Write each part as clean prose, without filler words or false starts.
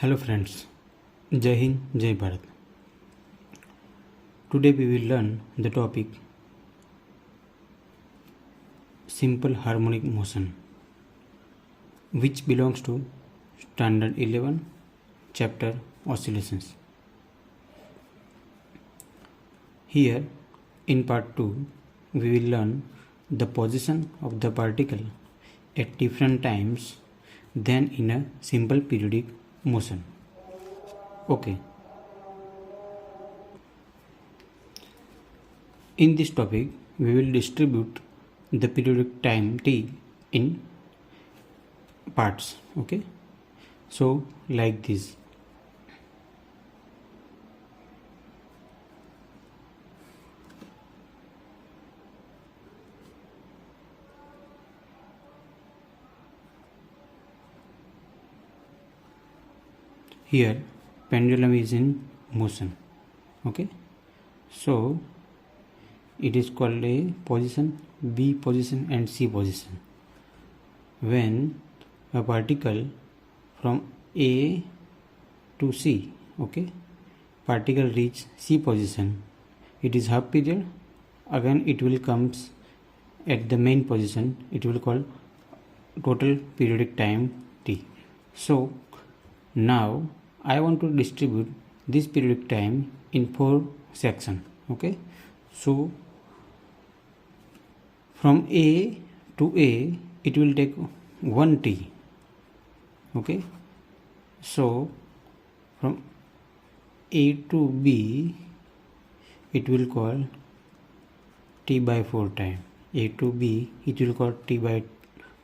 Hello friends, Jai Hind, Jai Bharat. Today we will learn the topic simple harmonic motion, which belongs to standard 11 chapter oscillations. Here in part 2 we will learn the position of the particle at different times than in a simple periodic motion. Okay. In this topic, we will distribute the periodic time t in parts. Okay. So, like this. Here, pendulum is in motion. Okay. So, it is called a position, B position and C position. When a particle from A to C, okay, particle reach C position, it is half period. Again it will comes at the main position, it will call total periodic time T. So now I want to distribute this periodic time in 4 sections. Okay, so from A to A it will take 1 T. Okay, so from A to B it will call T by 4 time. A to B it will call T by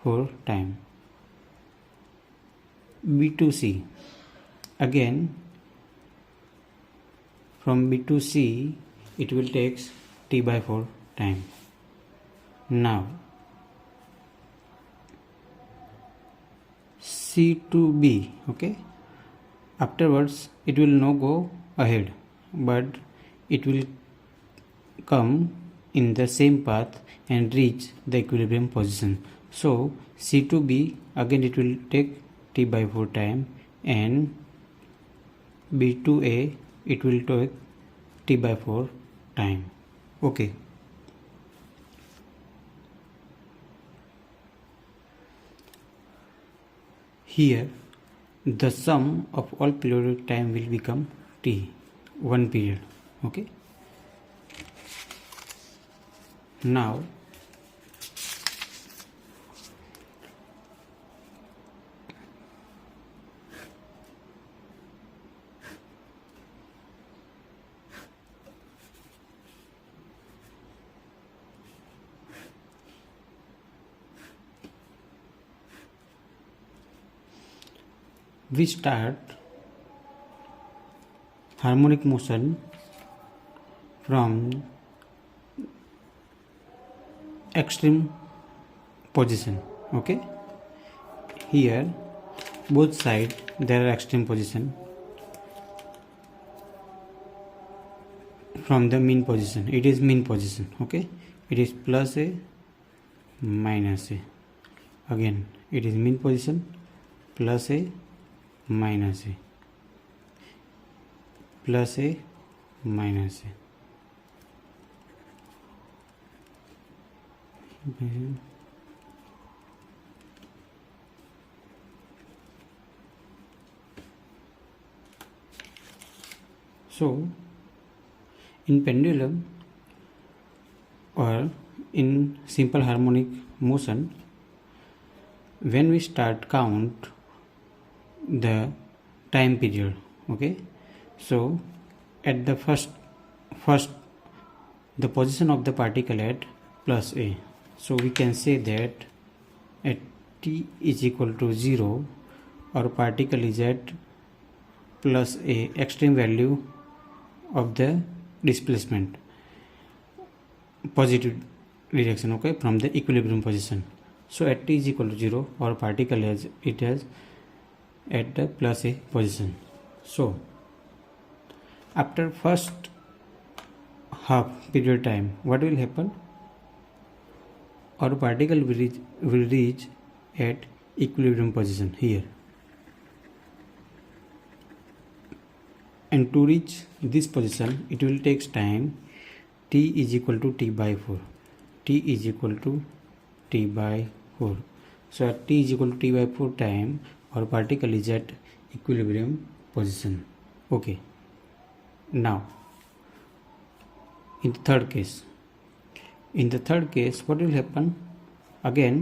4 time. B to C, again from B to C it will take T by 4 time. Now C to B, okay, afterwards it will not go ahead but it will come in the same path and reach the equilibrium position. So C to B, again it will take T by 4 time, and B to A it will take T by 4 time. Okay. Here the sum of all periodic time will become T, 1 period. Okay. Now we start harmonic motion from extreme position. Okay, here both sides there are extreme position from the mean position. It is mean position. Okay, it is plus A minus A. Again it is mean position, plus A minus A, plus A minus A. So in pendulum or in simple harmonic motion, when we start count the time period, okay, so at the first the position of the particle at plus A, so we can say that at T is equal to 0 our particle is at plus A, extreme value of the displacement, positive direction, okay, from the equilibrium position. So at T is equal to 0 our particle has at the plus A position. So after first half period time, what will happen? Our particle will reach at equilibrium position here. and to reach this position it will take time t is equal to t by 4. T is equal to t by 4. So at t is equal to t by 4 time our particle is at equilibrium position. Okay, now in the third case what will happen? Again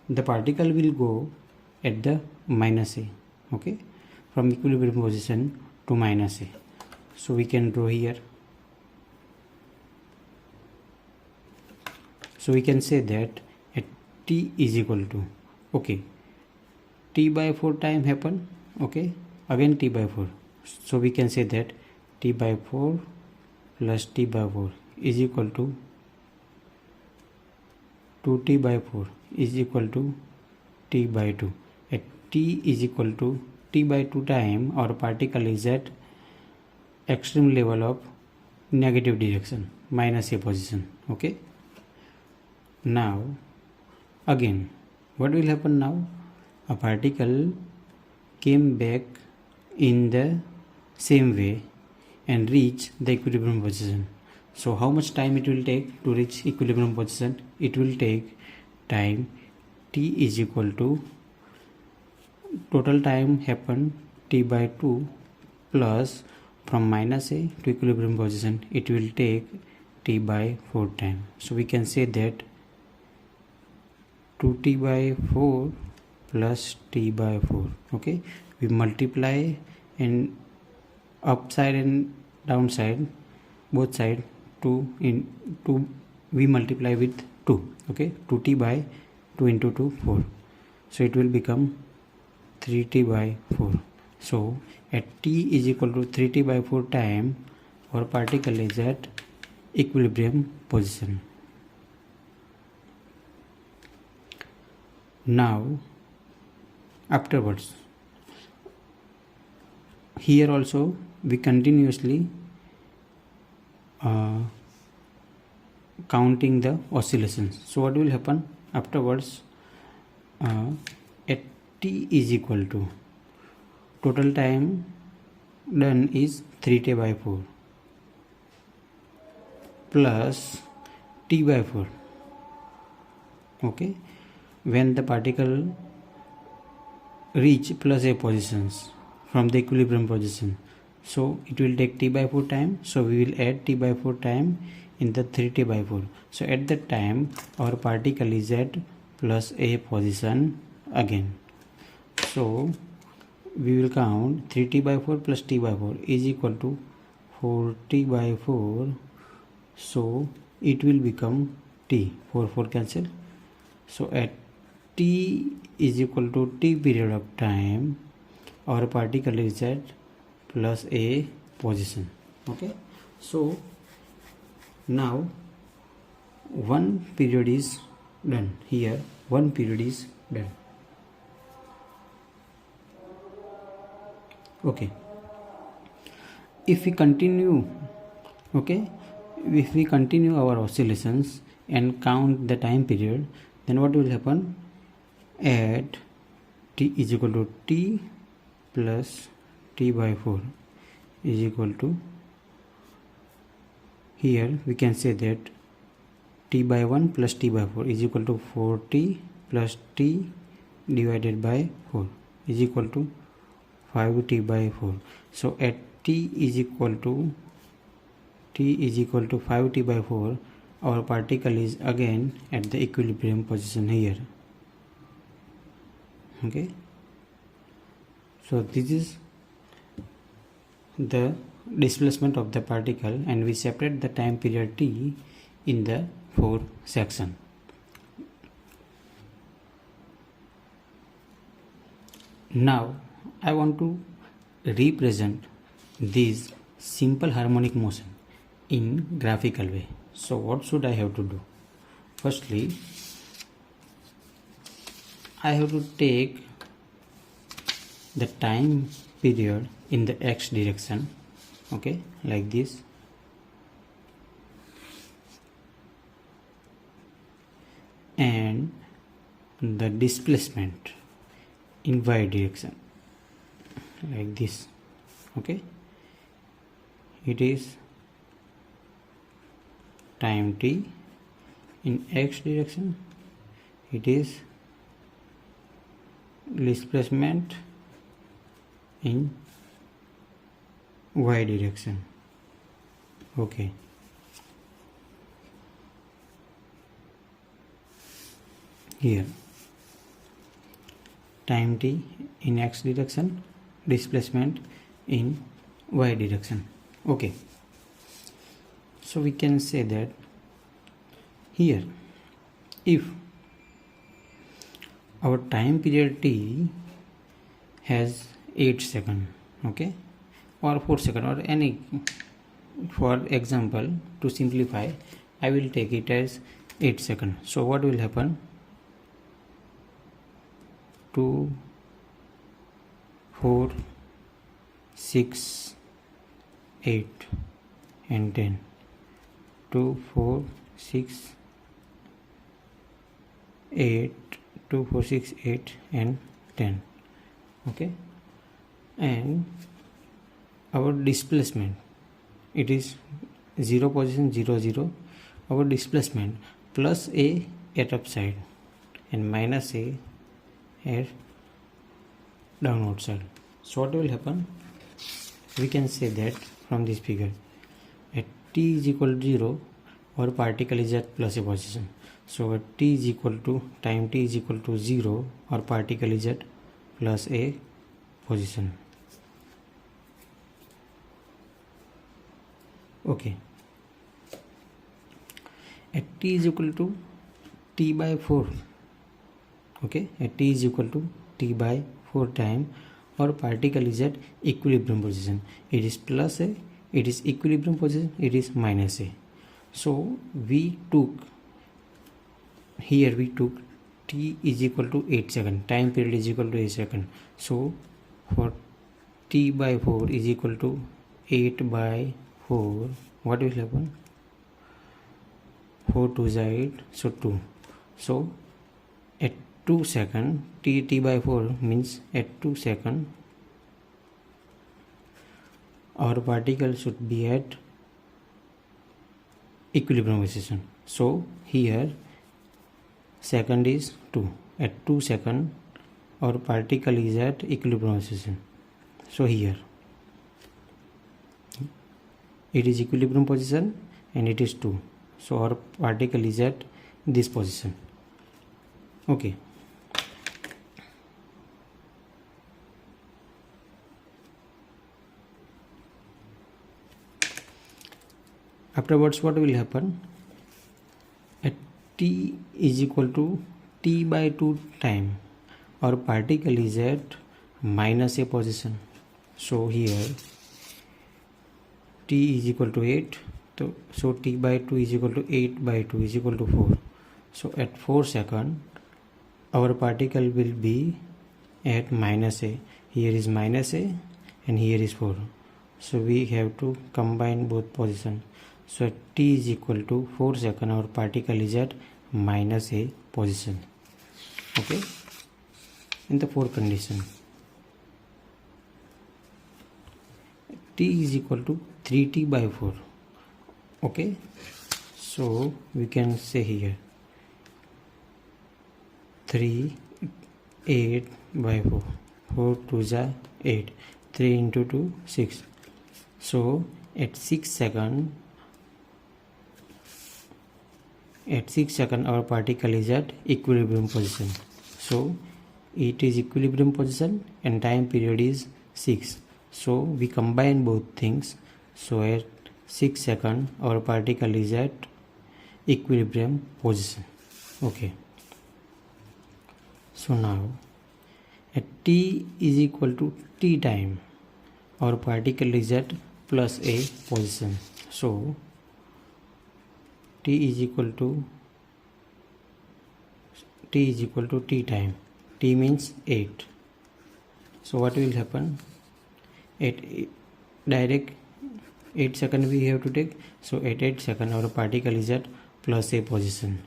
the particle will go at the minus a, okay, from equilibrium position to minus a. So we can draw here. So we can say that at t is equal to, okay, t by 4 time happen, okay, again t by 4. So we can say that t by 4 plus t by 4 is equal to 2t by 4 is equal to t by 2. At t is equal to t by 2 time our particle is at extreme level of negative direction, minus a position. Okay, now again what will happen? Now a particle came back in the same way and reach the equilibrium position. So how much time it will take to reach equilibrium position? It will take time t is equal to, total time happen t by 2 plus from minus a to equilibrium position it will take t by 4 time. So we can say that 2t by 4 plus t by 4. Okay, we multiply and upside and downside both side 2 in 2 we multiply with 2. Okay, 2t by 2 into 2 4. So it will become 3t by 4. So at t is equal to 3t by 4 time our particle is at equilibrium position. Now afterwards here also we continuously counting the oscillations. So what will happen afterwards? At t is equal to, total time done is 3t by 4 plus t by 4. Okay, when the particle reach plus a positions from the equilibrium position, so it will take t by 4 time. So we will add t by 4 time in the 3t by 4. So at that time our particle is at plus a position again. So we will count 3t by 4 plus t by 4 is equal to 4t by 4. So it will become t, 4 cancel. So at t is equal to t period of time our particle is at plus a position. Okay, so now one period is done. Here one period is done. Okay, if we continue, okay, if we continue our oscillations and count the time period, then what will happen? At t is equal to t plus t by 4 is equal to, here we can say that t by 1 plus t by 4 is equal to 4t plus t divided by 4 is equal to 5t by 4. So at t is equal to 5t by 4 our particle is again at the equilibrium position here. Okay, so this is the displacement of the particle and we separate the time period t in the 4 section. Now I want to represent this simple harmonic motion in graphical way. So what should I have to do? Firstly I have to take the time period in the x direction, okay, like this, and the displacement in y direction like this. Okay, it is time t. In x direction it is displacement in y direction. Okay, here time t in x direction, displacement in y direction. Okay, so we can say that here if our time period t has 8 seconds, okay, or 4 seconds, or any, for example, to simplify I will take it as 8 seconds. So what will happen? 2, 4, 6, 8 and 10. 2, 4, 6, 8, 2, 4, 6, 8 and 10. Okay, and our displacement, it is 0 position 0 0. Our displacement plus a at upside and minus a at downward side. So what will happen? We can say that from this figure, at t is equal to 0, our particle is at plus a position. So at t is equal to, time t is equal to 0, our particle is at plus a position. Okay, at t is equal to t by 4. Okay, at t is equal to t by 4 time our particle is at equilibrium position. It is plus a, it is equilibrium position, it is minus a. So we took, here we took t is equal to 8 seconds, time period is equal to 8 seconds. So for t by 4 is equal to 8 by 4, what will happen? 4 2 is 8, so 2. So at 2 seconds, t by 4 means at 2 seconds our particle should be at equilibrium position. So here second is 2. At 2 seconds our particle is at equilibrium position. So here it is equilibrium position and it is 2. So our particle is at this position. Okay, afterwards what will happen? At t is equal to t by 2 time our particle is at minus a position. So here t is equal to 8, so t by 2 is equal to 8 by 2 is equal to 4. So at 4 seconds our particle will be at minus a. Here is minus a and here is 4. So we have to combine both positions. So at t is equal to 4 seconds our particle is at minus a position. Okay, in the fourth condition, t is equal to 3t by 4. Okay, so we can say here 3 8 by 4, 4 2 is 8, 3 into 2 6. So at 6 seconds our particle is at equilibrium position. So it is equilibrium position and time period is 6. So we combine both things. So at 6 seconds our particle is at equilibrium position. Okay, so now at t is equal to t time our particle is at plus a position. So t is equal to t time. T means 8. So what will happen? At direct 8 seconds we have to take. So at 8 seconds our particle is at plus a position.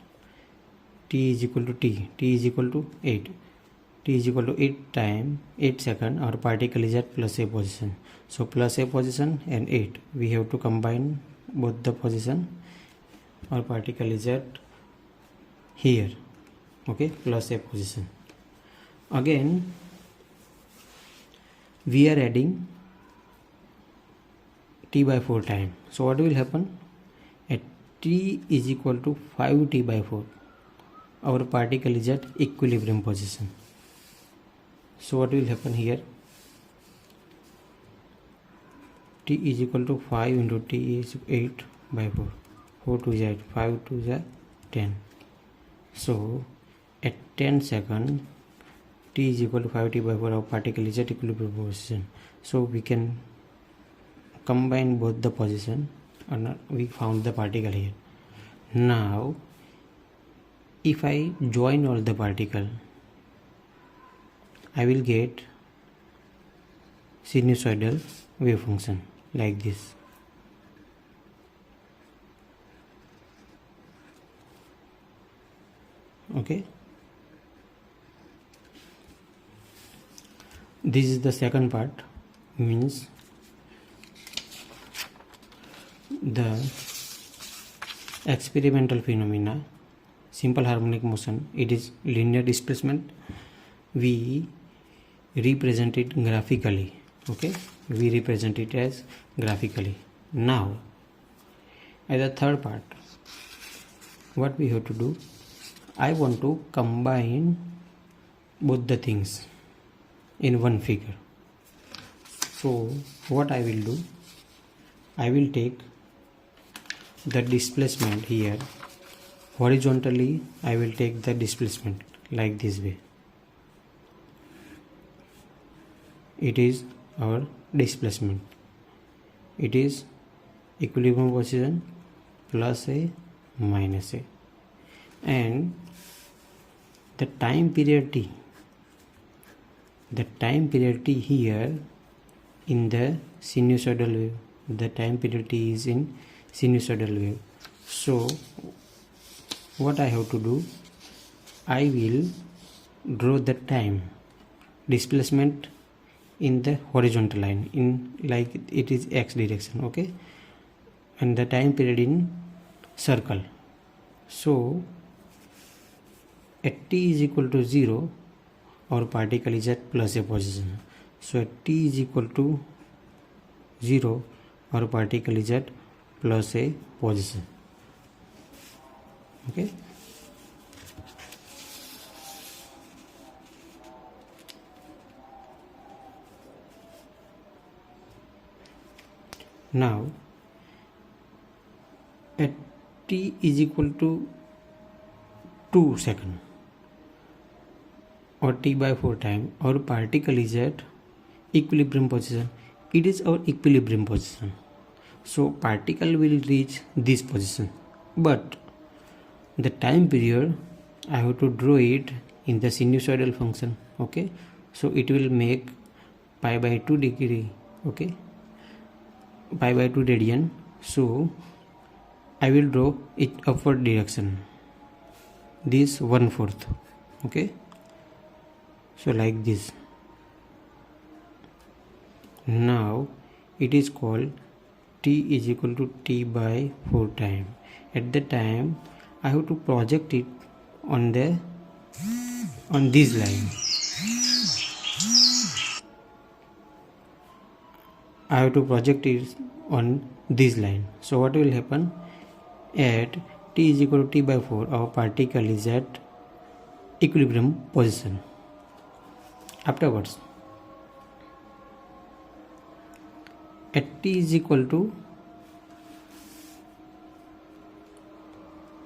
T is equal to t is equal to 8. t is equal to 8 second, our particle is at plus a position. So plus a position and 8, we have to combine both the position. Our particle is at here, okay, plus a position. Again we are adding t by 4 time. So what will happen? At t is equal to 5t by 4, our particle is at equilibrium position. So what will happen here? T is equal to 5 into t is 8 by 4. 4 to is 8, 5 to is 10. So at 10 second, t is equal to 5t by 4, our particle is at equilibrium position. So we can combine both the position and we found the particle here. Now if I join all the particle, I will get sinusoidal wave function like this. Okay, this is the second part, means the experimental phenomena, simple harmonic motion. It is linear displacement. We represent it graphically. Okay, we represent it as graphically. Now as the third part, what we have to do, I want to combine both the things in one figure. So what I will do, I will take the displacement here horizontally. I will take the displacement like this way. It is our displacement. It is equilibrium position plus a minus a, and the time period t. The time period t here in the sinusoidal wave. The time period t is in sinusoidal wave. So what I have to do, I will draw the time displacement in the horizontal line, in like it is x direction, okay, and the time period in circle. So at t is equal to 0, our particle is at plus a position. So at t is equal to 0, our particle is at plus a position. Okay, now at t is equal to 2 seconds or t by 4 time, our particle is at equilibrium position. It is our equilibrium position. So particle will reach this position, but the time period I have to draw it in the sinusoidal function. Okay, so it will make pi by 2 degree, okay, pi by 2 radian. So I will draw it upward direction, this 1/4, okay, so like this. Now it is called t is equal to t by 4 time. At the time I have to project it on this line. I have to project it on this line. So what will happen? At t is equal to t by 4, our particle is at equilibrium position. Afterwards, at t is equal to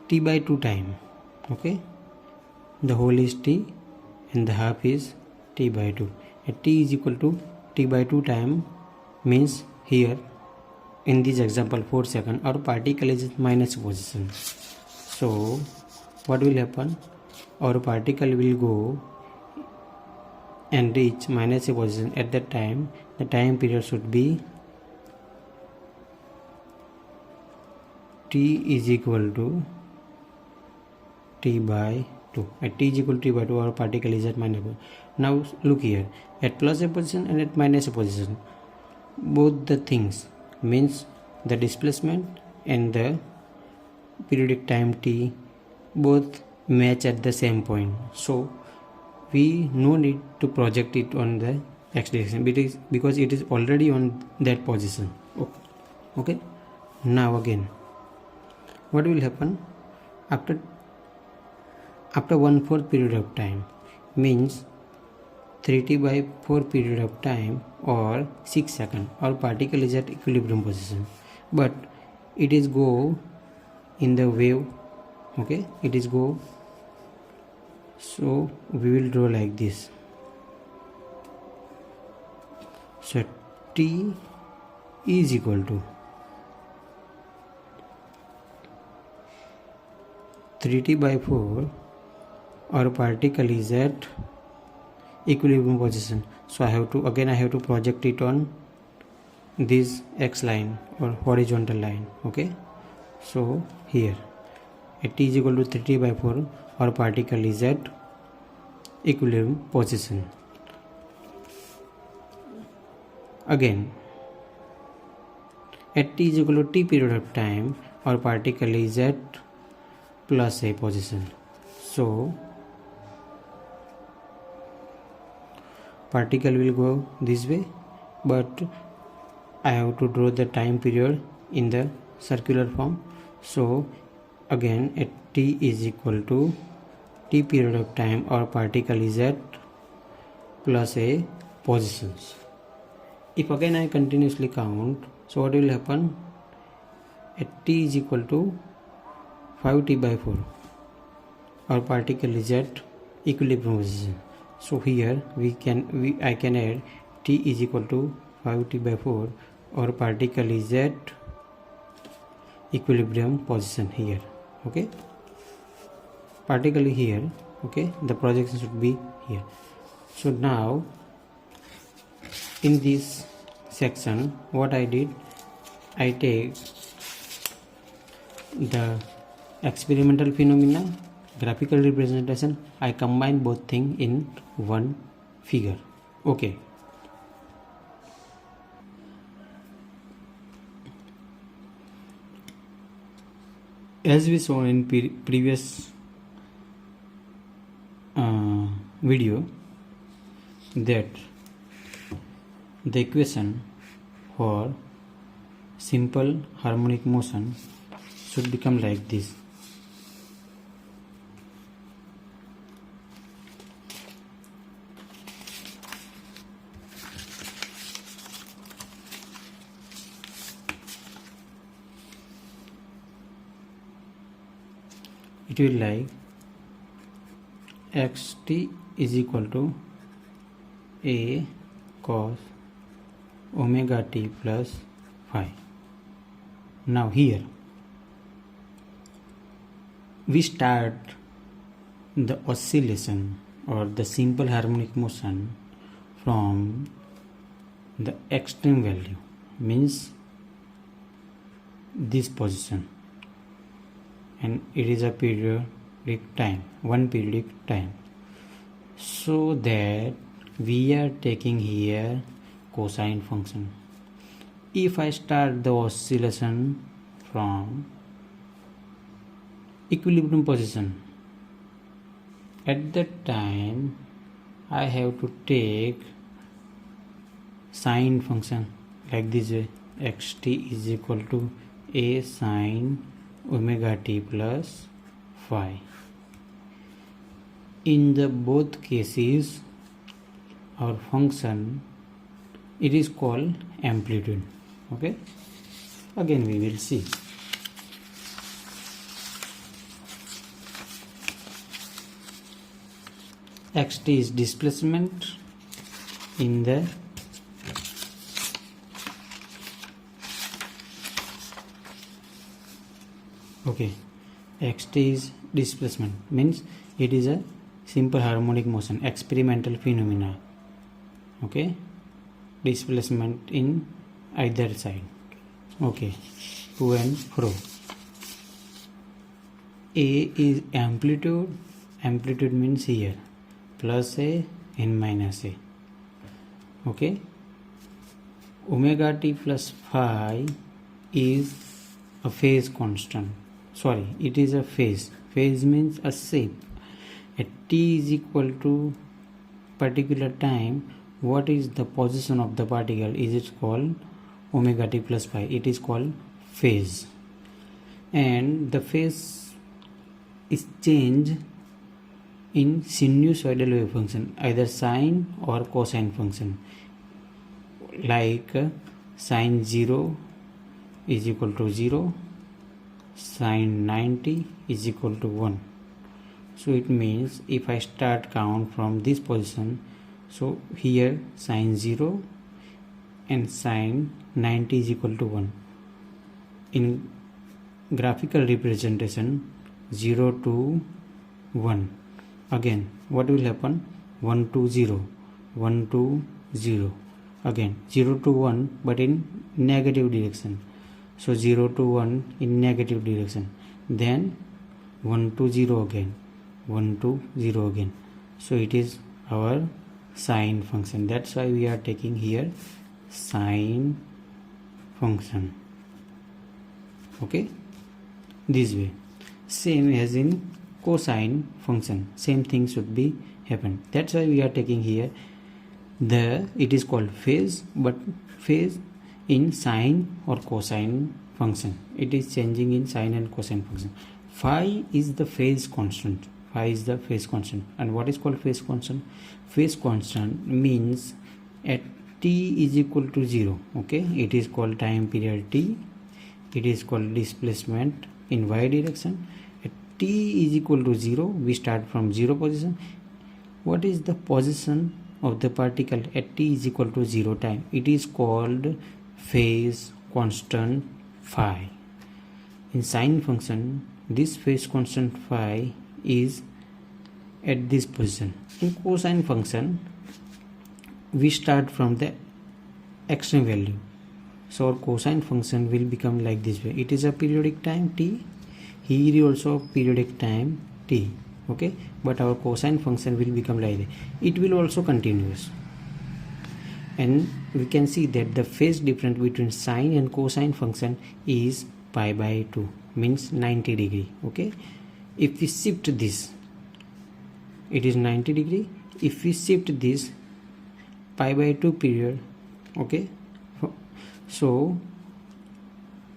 t by 2 time, okay, the whole is t and the half is t by 2. At t is equal to t by 2 time means here in this example 4 seconds, our particle is at minus position. So what will happen? Our particle will go and reach minus a position. At that time the time period should be t is equal to t by 2. At t is equal to t by 2, our particle is at minus. Now look here, at plus a position and at minus a position, both the things means the displacement and the periodic time t both match at the same point, so we no need to project it on the x direction because it is already on that position. Okay, now again what will happen after 1/4 period of time, means 3t by 4 period of time or 6 seconds, our particle is at equilibrium position, but it is go in the wave. Okay, it is go, so we will draw like this. So t is equal to 3t by 4, our particle is at equilibrium position, so I have to project it on this x line or horizontal line. Okay, so here at t is equal to 3t by 4, our particle is at equilibrium position. Again at t is equal to t period of time, our particle is at plus a position, so particle will go this way, but I have to draw the time period in the circular form. So again at t is equal to t period of time, our particle is at plus a positions. If again I continuously count, so what will happen, at t is equal to 5t by 4, our particle is at equilibrium position. So here I can add t is equal to 5t by 4, our particle is at equilibrium position here. Okay, particle here. Okay, the projection should be here. So now in this section what I did, I take the experimental phenomena, graphical representation, I combine both things in one figure. Okay, as we saw in previous video, that the equation for simple harmonic motion should become like this. It will like xt is equal to a cos omega t plus phi. Now here we start the oscillation or the simple harmonic motion from the extreme value, means this position, and it is a periodic time, one periodic time, so that we are taking here cosine function. If I start the oscillation from equilibrium position, at that time I have to take sine function like this way, xt is equal to a sine omega t plus phi. In the both cases our function, it is called amplitude. Okay, again we will see. Xt is displacement in the xt is displacement, means it is a simple harmonic motion, experimental phenomena. Okay, displacement in either side. Okay, to and fro. A is amplitude means here plus a n minus a. Okay, omega t plus phi is a phase constant. Sorry, it is a phase. Phase means a shape. At t is equal to particular time, what is the position of the particle? Is it called omega t plus phi? It is called phase. And the phase is changed in sinusoidal wave function, either sine or cosine function, like sine 0 is equal to 0, sine 90 is equal to 1. So it means if I start count from this position, so here sine 0 and sine 90 is equal to 1. In graphical representation, 0 to 1. Again, what will happen? 1 to 0, 1 to 0. Again, 0 to 1, but in negative direction. So 0 to 1 in negative direction. Then 1 to 0 again, 1 to 0 again. So it is our sine function. That's why we are taking here sine function. Okay, this way. Same as in cosine function, same thing should be happen. That's why we are taking here it is called phase, but phase in sine or cosine function. It is changing in sine and cosine function. Phi is the phase constant. Phi is the phase constant. And what is called phase constant? Phase constant means at t is equal to 0. Okay, it is called time period t. It is called displacement in y direction. At t is equal to 0, we start from 0 position. What is the position of the particle at t is equal to 0 time? It is called phase constant phi. In sine function, this phase constant phi is at this position. In cosine function, we start from the extreme value. So our cosine function will become like this way. It is a periodic time t. Here also periodic time t. Okay, but our cosine function will become like that. It will also continuous. And we can see that the phase difference between sine and cosine function is pi by 2, means 90 degree. Okay, if we shift this, it is 90 degree. If we shift this pi by 2 period, okay, so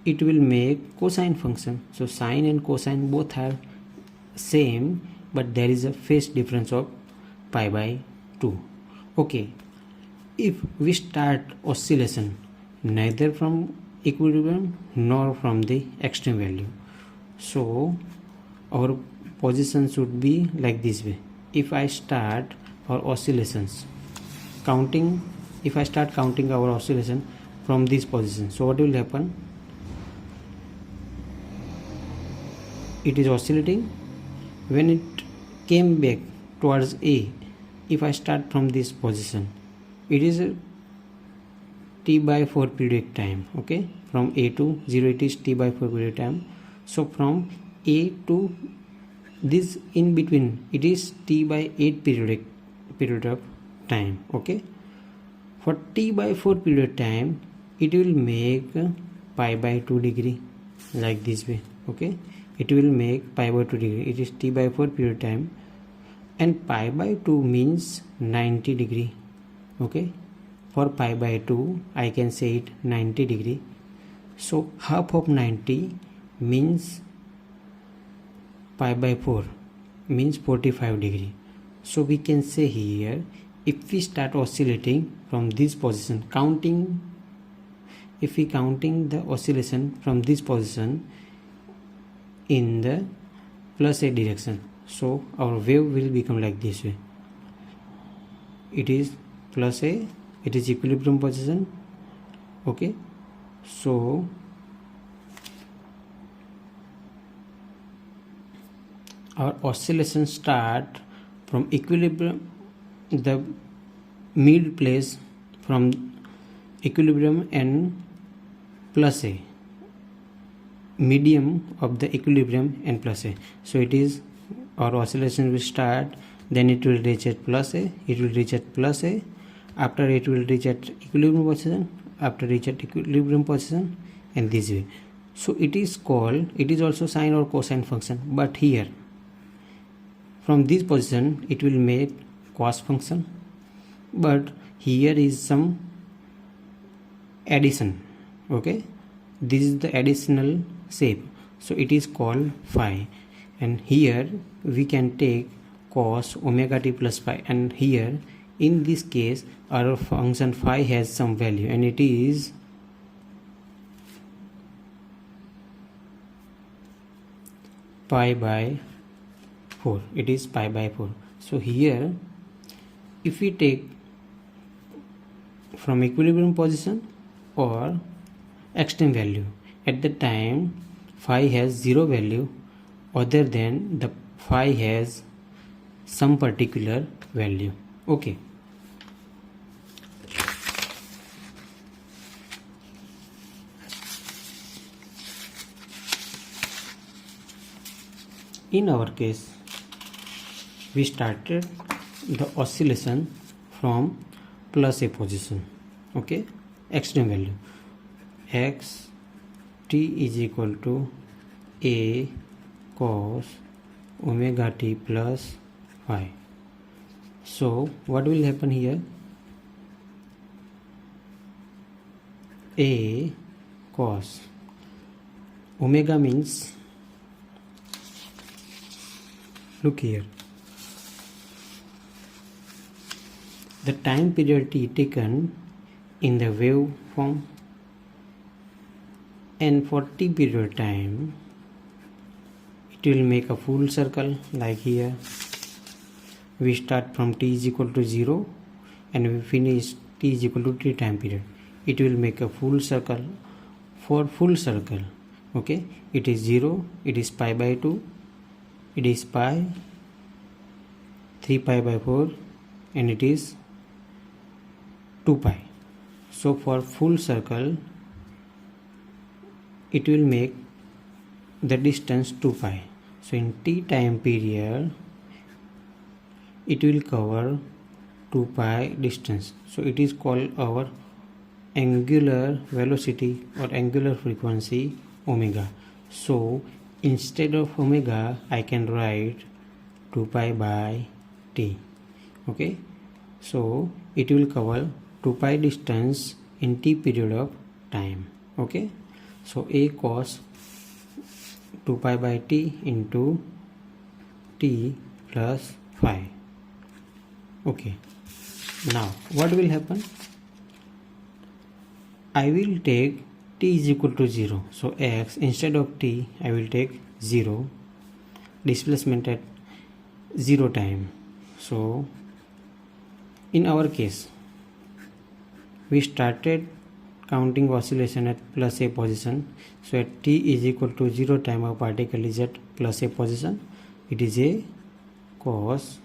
it will make cosine function. So sine and cosine both are same, but there is a phase difference of pi by 2. Okay, if we start oscillation neither from equilibrium nor from the extreme value, so our position should be like this way. If I start our oscillations counting, if I start counting our oscillation from this position, so what will happen? It is oscillating. When it came back towards A, if I start from this position, it is a t by 4 periodic time. Okay, from A to 0 it is t by 4 periodic time. So from A to this in between, it is t by 8 period of time. Okay, for t by 4 period time, it will make pi by 2 degree like this way. Okay, it will make pi by 2 degree. It is t by 4 period time, and pi by 2 means 90 degree. Okay, for pi by 2 I can say it 90 degree. So half of 90 means pi by 4 means 45 degree. So we can say here, if we start oscillating from this position, if we counting the oscillation from this position in the plus a direction, so our wave will become like this way. It is plus a, it is equilibrium position. Okay, so our oscillation start from equilibrium, the mid place from equilibrium and plus a, medium of the equilibrium and plus a. So it is, our oscillation will start then it will reach at plus a, it will reach at plus a, after it will reach at equilibrium position, after reach at equilibrium position, and this way. So it is called, it is also sine or cosine function, but here from this position it will make cos function, but here is some addition. Okay, this is the additional shape, so it is called phi, and here we can take cos omega t plus phi, and here in this case our function phi has some value, and it is pi by 4. It is pi by 4. So here if we take from equilibrium position or extreme value, at the time phi has 0 value other than the phi has some particular value. Okay, in our case we started the oscillation from plus a position. Okay, extreme value x t is equal to a cos omega t plus phi. So what will happen here? A cos omega means, look here, the time period t taken in the waveform, and for t period time it will make a full circle. Like here we start from t is equal to 0 and we finish t is equal to t time period. It will make a full circle. For full circle, okay, it is 0, it is pi by 2, it is pi, 3 pi by 4, and it is 2 pi. So for full circle it will make the distance 2 pi. So in t time period it will cover 2 pi distance. So it is called our angular velocity or angular frequency omega. So instead of omega I can write 2 pi by t. Okay, so it will cover 2 pi distance in t period of time. Okay, so a cos 2 pi by t into t plus phi. Okay, now what will happen? I will take t is equal to 0. So x, instead of t I will take 0, displacement at 0 time. So in our case we started counting oscillation at plus a position. So at t is equal to 0 time our particle is at plus a position. It is a cos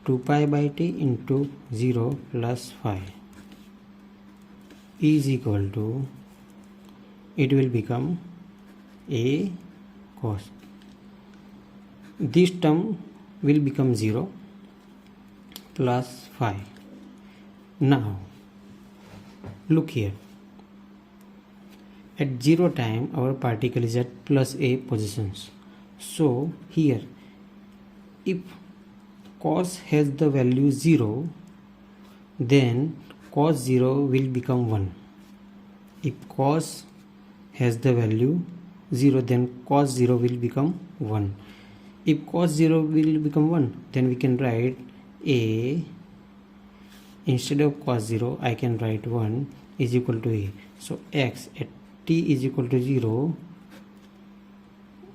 2 pi by t into 0 plus phi is equal to, it will become a cos, this term will become 0 plus phi. Now look here, at 0 time our particle is at plus a positions. So here if cos has the value 0, then cos 0 will become 1. If cos has the value 0, then cos 0 will become 1. If cos 0 will become 1, then we can write a, instead of cos 0 I can write 1 is equal to a. So x at t is equal to 0,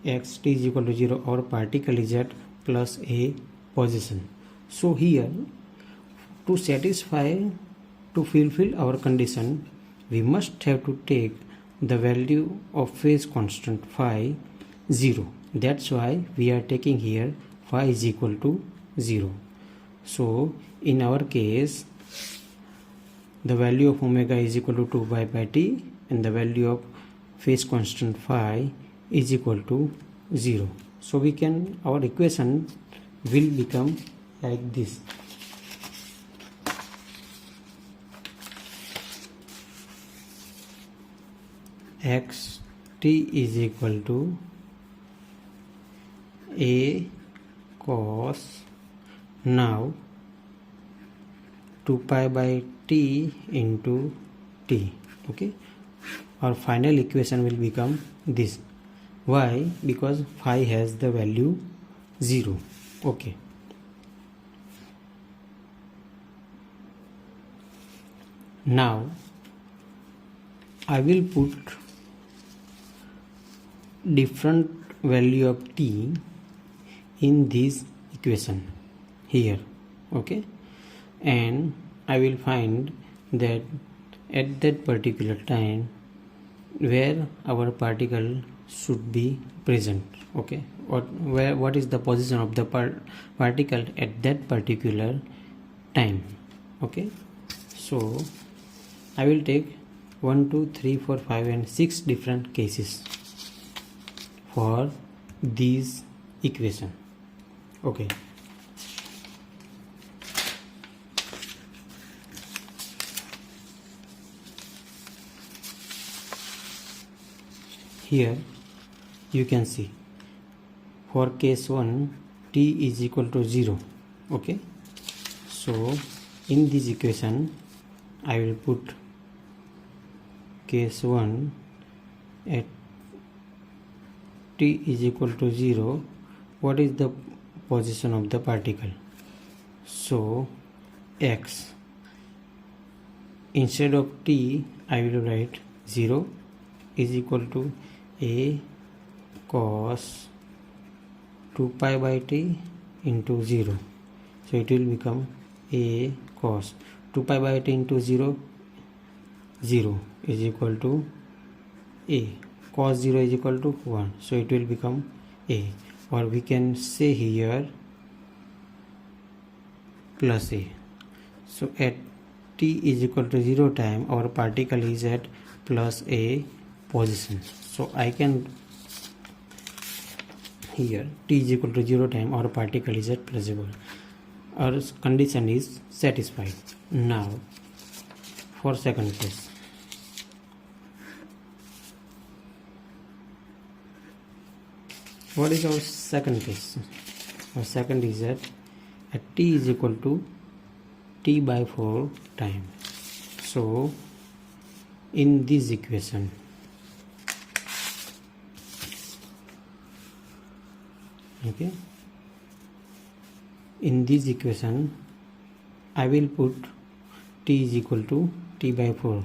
x t is equal to 0, our particle is at plus a position. So here to satisfy, to fulfill our condition, we must have to take the value of phase constant phi 0. That's why we are taking here phi is equal to 0. So in our case the value of omega is equal to 2 pi by t and the value of phase constant phi is equal to 0. So we can, our equation will become like this. Xt is equal to a cos now 2 pi by t into t. Okay, our final equation will become this. Why? Because phi has the value 0. Okay, now I will put different value of t in this equation here. Okay, and I will find that at that particular time where our particle should be present. Okay, what is the position of the particle at that particular time. Okay, so I will take 1 2 3 4 5 and 6 different cases for these equation. Okay, here you can see for case 1 t is equal to 0. Okay, so in this equation I will put case 1 at t is equal to 0. What is the position of the particle? So x, instead of t I will write 0 is equal to a cos 2 pi by t into 0. So it will become a cos 2 pi by t into 0, 0 is equal to a cos 0 is equal to 1. So it will become a, or we can say here plus a. So at t is equal to 0 time our particle is at plus a position. So I can here t is equal to 0 time our particle is at plus a. Our condition is satisfied. Now for second case, what is our second case? Our second is that at t is equal to t by 4 time. So in this equation okay, in this equation I will put t is equal to t by 4.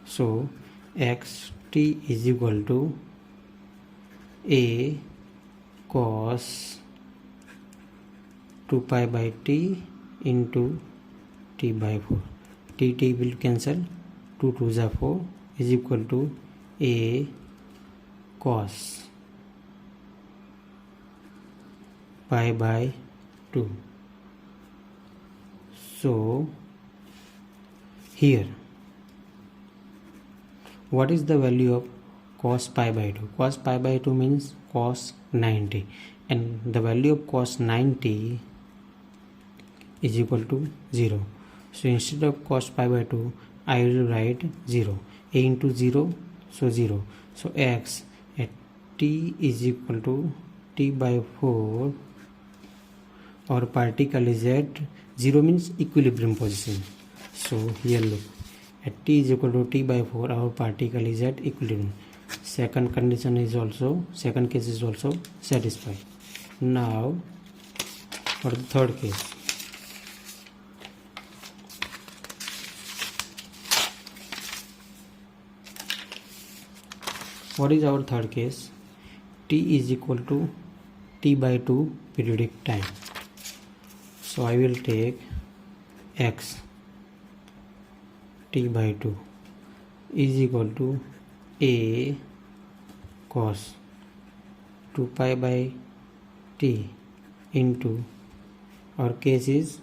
So x t is equal to a cos 2 pi by t into t by 4. T will cancel, 2 2s are 4 is equal to a cos pi by 2. So here what is the value of cos pi by 2? Cos pi by 2 means cos 90, and the value of cos 90 is equal to 0. So instead of cos pi by 2 I will write 0. A into 0, so 0. So x at t is equal to t by 4, our particle is at 0 means equilibrium position. So here look, at t is equal to t by 4 our particle is at equilibrium. Second condition is also, second case is also satisfied. Now for the third case, what is our third case? T is equal to t by 2 periodic time. So I will take x t by 2 is equal to a cos 2 pi by t into, our case is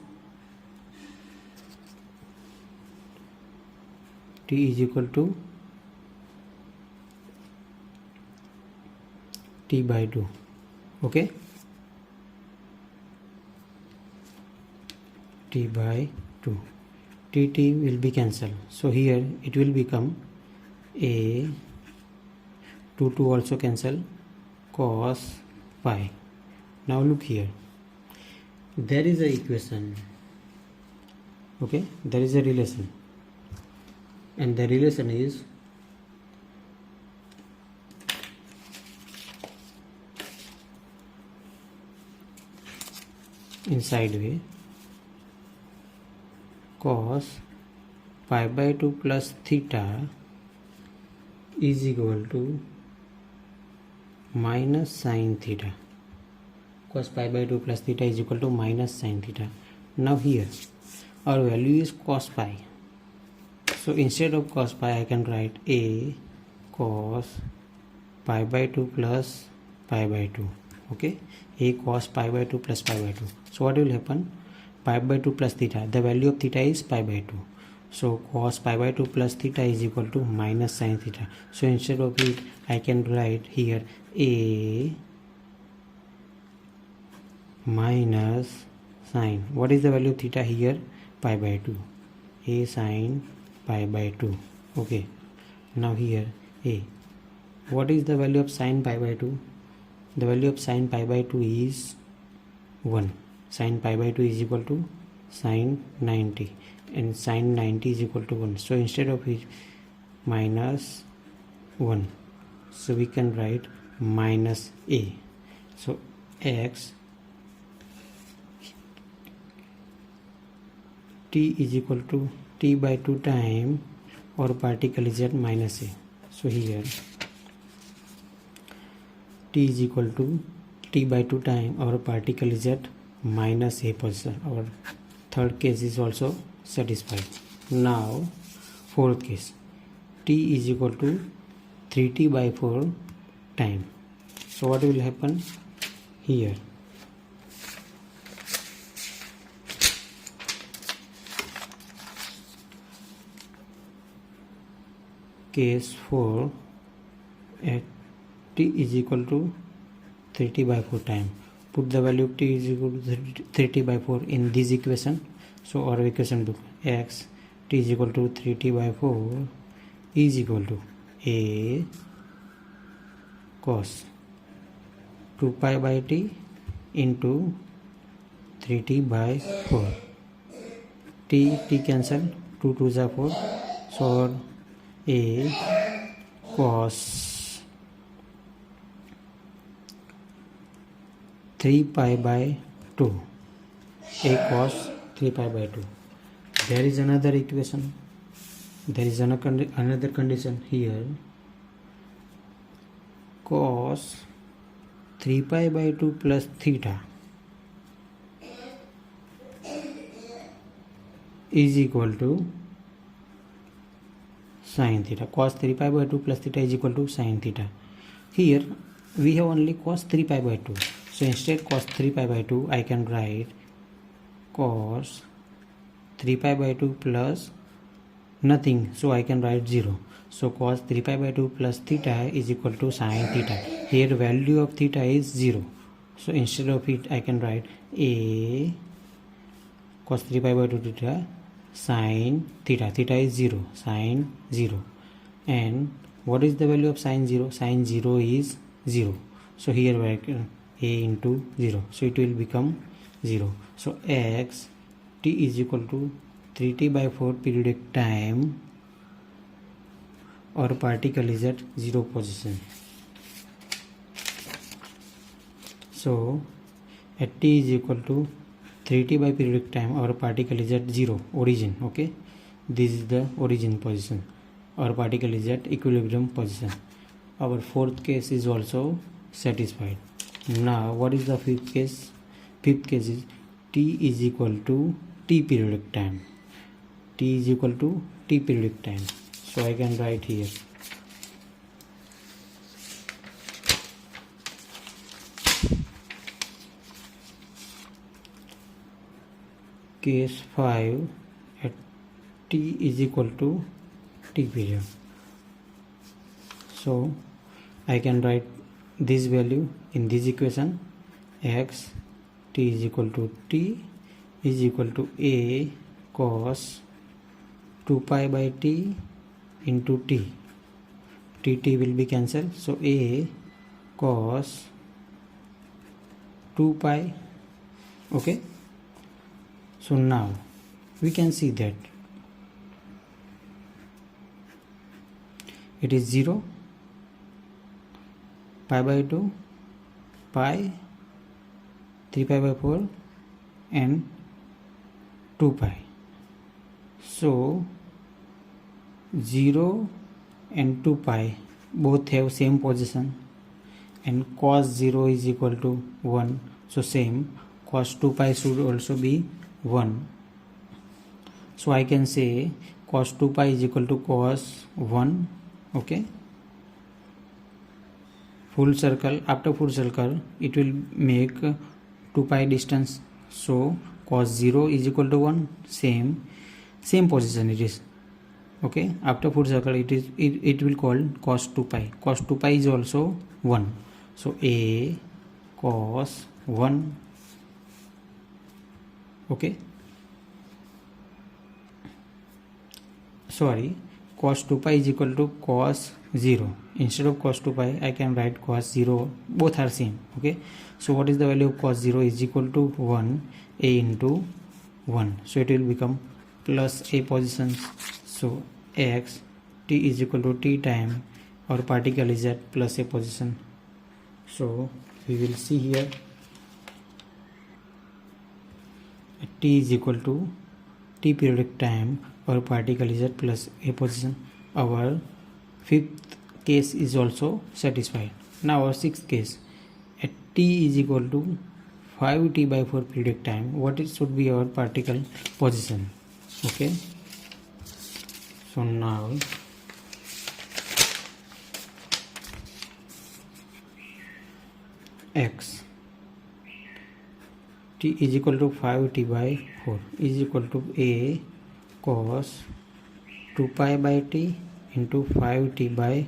t is equal to t by 2. Okay, t by 2, t will be cancelled, so here it will become a 2 also cancel, cos pi. Now look here, there is a equation, okay, there is a relation, and the relation is in side way, cos pi by 2 plus theta is equal to minus sin theta. Cos pi by 2 plus theta is equal to minus sin theta. Now here our value is cos pi, so instead of cos pi I can write a cos pi by 2 plus pi by 2. Okay, a cos pi by 2 plus pi by 2. So what will happen? Pi by 2 plus theta, the value of theta is pi by 2, so cos pi by 2 plus theta is equal to minus sin theta. So instead of it I can write here a minus sin, what is the value of theta here? Pi by 2, a sin pi by 2. Okay, now here a, what is the value of sin pi by 2? The value of sin pi by 2 is 1. Sin pi by 2 is equal to sin 90, and sin 90 is equal to 1. So instead of it minus 1, so we can write minus a. So x t is equal to t by 2 time or particle is at minus a. So here t is equal to t by 2 time or particle is at minus a position. Our third case is also satisfied. Now fourth case, t is equal to 3t by 4 time. So what will happen here? Case 4, at t is equal to 3t by 4 time. Put the value of t is equal to 3t by 4 in this equation. So our equation to x t is equal to 3t by 4 is equal to a cos 2 pi by t into 3t by 4. t cancel, 2 2s are 4, so a cos 3 pi by 2, a cos 3 pi by 2. There is another equation, there is another condition here, cos 3 pi by 2 plus theta is equal to sin theta. Cos 3 pi by 2 plus theta is equal to sin theta. Here we have only cos 3 pi by 2, so instead cos 3 pi by 2 I can write cos 3 pi by 2 plus nothing, so I can write 0. So cos 3 pi by 2 plus theta is equal to sin theta. Here value of theta is 0, so instead of it I can write a cos 3 pi by 2 theta sin theta. Theta is 0, sin 0. And what is the value of sin 0? Sin 0 is 0. So here we can a into 0, so it will become 0. So x t is equal to 3t by 4 periodic time or particle is at 0 position. So at t is equal to 3t by periodic time our particle is at 0 origin. Okay, this is the origin position, our particle is at equilibrium position. Our fourth case is also satisfied. Now what is the fifth case? Fifth case is t is equal to t periodic time. T is equal to t periodic time, so I can write here case 5 at t is equal to t period. So I can write this value in this equation x t is equal to t is equal to a cos 2 pi by t into t will be cancelled, so a cos 2 pi. Okay, so now we can see that it is 0, pi by 2, pi, 3 pi by 4 and 2 pi. So 0 and 2 pi both have same position, and cos 0 is equal to 1, so same cos 2 pi should also be 1. So I can say cos 2 pi is equal to cos 1. Okay, full circle, after full circle it will make 2 pi distance, so cos 0 is equal to 1, same position it is. Okay, after full circle it will call cos 2 pi. Cos 2 pi is also 1, so a cos 1. Okay, sorry, cos 2 pi is equal to cos 0. Instead of cos 2 pi I can write cos 0, both are same. Okay, so what is the value of cos 0 is equal to 1, a into 1, so it will become plus a positions, so x t is equal to t time our particle is at plus a position. So we will see here t is equal to t periodic time our particle is at plus a position. Our fifth case is also satisfied. Now our sixth case, at t is equal to 5t by 4 periodic time, what it should be our particle position. Okay, so now x t is equal to 5t by 4 is equal to a cos 2 pi by t into 5t by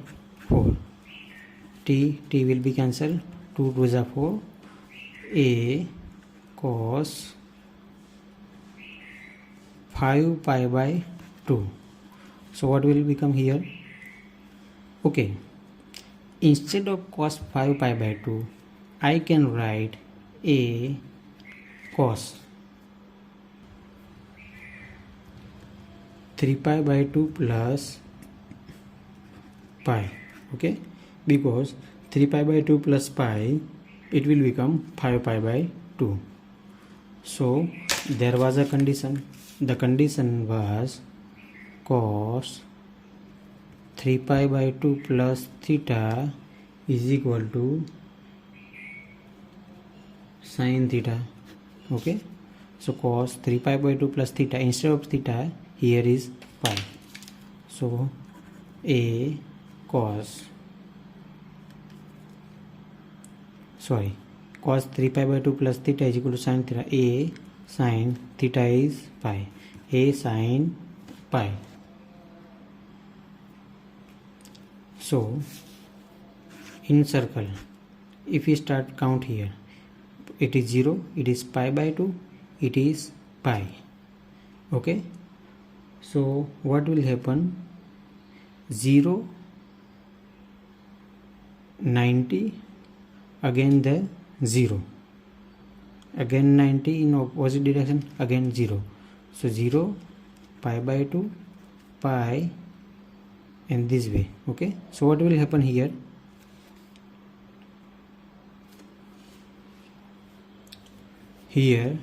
4. t will be cancelled, 2 2 is 4, a cos 5 pi by 2. So what will become here? Okay, instead of cos 5 pi by 2 I can write a cos 3 pi by 2 plus pi. Okay, because 3 pi by 2 plus pi it will become 5 pi by 2. So there was a condition, the condition was cos 3 pi by 2 plus theta is equal to sin theta. Okay, so cos 3 pi by 2 plus theta, instead of theta here is pi, so a cos 3 pi by 2 plus theta is equal to sin theta, a sin theta is pi, a sin pi. So in circle if we start count here, it is 0, it is pi by 2, it is pi. Okay, so what will happen? 0, 90, again the 0, again 90 in opposite direction, again 0, so 0, pi by 2, pi, and this way. Okay, so what will happen here? Here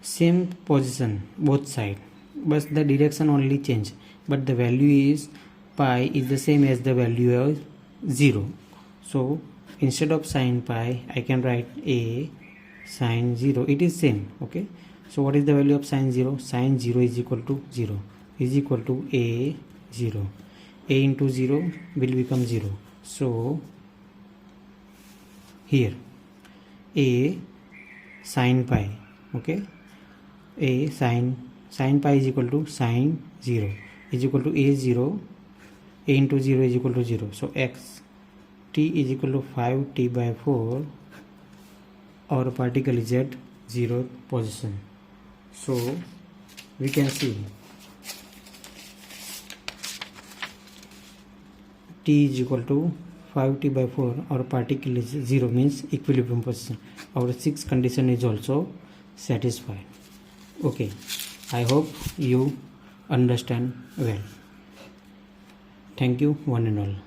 same position both side, but the direction only change, but the value is pi is the same as the value of 0. So instead of sin pi I can write a sin 0, it is same. Okay, so what is the value of sin 0? Sin 0 is equal to 0 is equal to a 0, a into 0 will become 0, so here a sin pi. Okay, a sin pi is equal to sin 0 is equal to a 0, a into 0 is equal to 0, so x t is equal to 5t by 4 our particle is at 0th position. So we can see t is equal to 5t by 4. Our particle is 0, means equilibrium position. Our sixth condition is also satisfied. Okay, I hope you understand well. Thank you one and all.